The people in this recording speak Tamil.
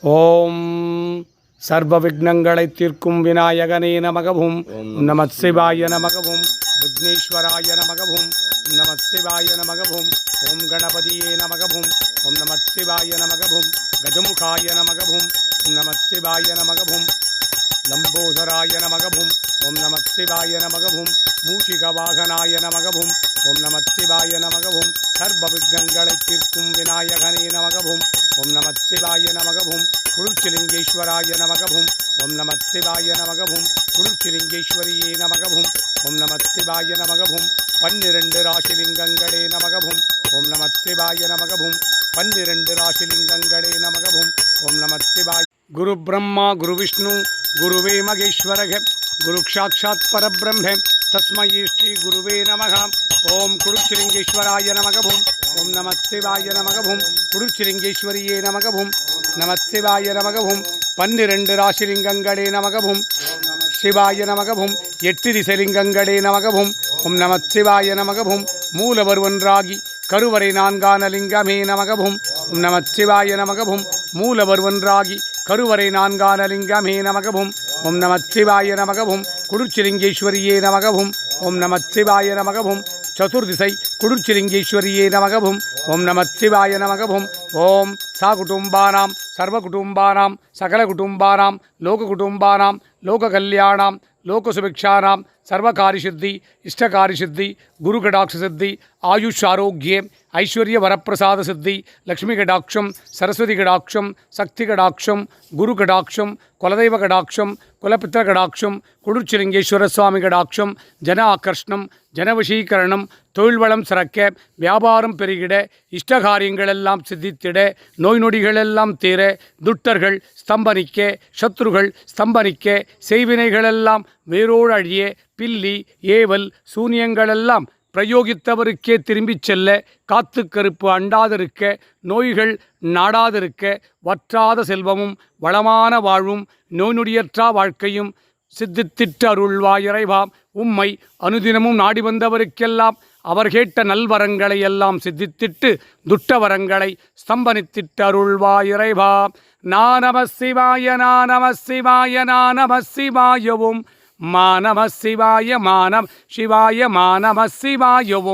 ஓம் சர்வ விக்னங்களை தீர்க்கும் விநாயகனே நமகவும் நம சிவாய நமகவும் விக்னேஸ்வராய நமகவும் நம சிவாய நமகவும் ஓம் கணபதியே நமகவும் ஓம் நம சிவாய நமகவும் கஜமுகாய நமகவும் நம சிவாய நமகவும் லம்போதராய நமகவும் ஓம் நம சிவாய நமகவும் மூஷிகவாகனாய நமகவும் ஓம் நம சிவாய நமகவும் சர்வ விக்னங்களை தீர்க்கும் விநாயகனே நமகவும் ஓம் நம சிவாய நமகவும் குளிர்ச்சிலிங்கேஸ்வராய நமகவும் ஓம் நம சிவாய நமகவும் குளிர்ச்சிலிங்கேஸ்வரியே நமகவும் ஓம் நம சிவாய நமகவும் 12 ராசிலிங்கங்களே நமகவும் ஓம் நம சிவாய நமகவும் 12 ராசிலிங்கங்களே நமகவும் ஓம் நம சிவாய குரு பிரம்மா குரு விஷ்ணு குருவே மகேஸ்வரக குரு சாட்சாத் பரபிரம்ம தஸ்மை ஸ்ரீ குருவே நமக ஓம் குளிர்ச்சிலிங்கேஸ்வராய நமகவும் ஓம் நம சிவாய நமகவும் குளிர்ச்சிலிங்கேஸ்வரியே நமகவும் நம சிவாய நமகவும் 12 ராசிலிங்கங்களே நமகவும் சிவாய நமகவும் 8 திசைலிங்கங்களே நமகவும் ஓம் நம சிவாய நமகவும் மூலவர் ஒன்றாகி கருவறை 4ஆன லிங்கமே நமகவும் ஓம் நம சிவாய நமகவும் மூலவர் ஒன்றாகி கருவறை 4ஆன லிங்கமே நமகவும் ஓம் நம சிவாய நமகவும் குளிர்ச்சிலிங்கேஸ்வரியே நமகவும் ஓம் நம சிவாய நமகவும் சதுர்திசை குளிர்ச்சிலிங்கேஸ்வரியே நமகவும் ஓம் நம சிவாய நமகவும் ஓம் சாகுடும்பானாம் சர்வகுடும்பானாம் சகலகுடும்பானாம் லோககுடும்பானாம் லோககல்யாணாம் லோகசுபிக்ஷானாம் சர்வகாரிசித்தி இஷ்டகாரிசித்தி குருகடாட்சசித்தி ஆயுஷ் ஆரோக்கியம் ஐஸ்வர்ய வரப்பிரசாத சித்தி லக்ஷ்மி கடாட்சம் சரஸ்வதி கடாட்சம் சக்தி கடாட்சம் குரு கடாட்சம் குலதெய்வ கடாட்சம் குலபித்திர கடாட்சம் குளிர்ச்சிலிங்கேஸ்வர சுவாமி கடாட்சம் ஜன ஆகர்ஷணம் ஜனவசீகரணம் தொழில் வளம் சிறக்க வியாபாரம் பெருகிட இஷ்டகாரியங்களெல்லாம் சித்தித்திட நோய் நொடிகளெல்லாம் தீர துட்டர்கள் ஸ்தம்பனிக்க சத்ருகள் ஸ்தம்பனிக்க செய்வினைகளெல்லாம் வேரோடு அழிய பில்லி ஏவல் சூனியங்களெல்லாம் பிரயோகித்தவருக்கே திரும்பிச் செல்ல காத்து கருப்பு அண்டாதிருக்க நோய்கள் நாடாதிருக்க வற்றாத செல்வமும் வளமான வாழ்வும் நோய் நொடியற்றா வாழ்க்கையும் சித்தித்திட்டு அருள்வாய் இறைவா உம்மை அனுதினமும் நாடி வந்தவருக்கெல்லாம் அவர் கேட்ட நல்வரங்களை எல்லாம் சித்தித்திட்டு துட்டவரங்களை ஸ்தம்பனித்திட்டு அருள்வாய் இறைவா நம சிவாய நம சிவாய நம சிவாயவும் நம சிவாய நம சிவாய நம சிவாயவும்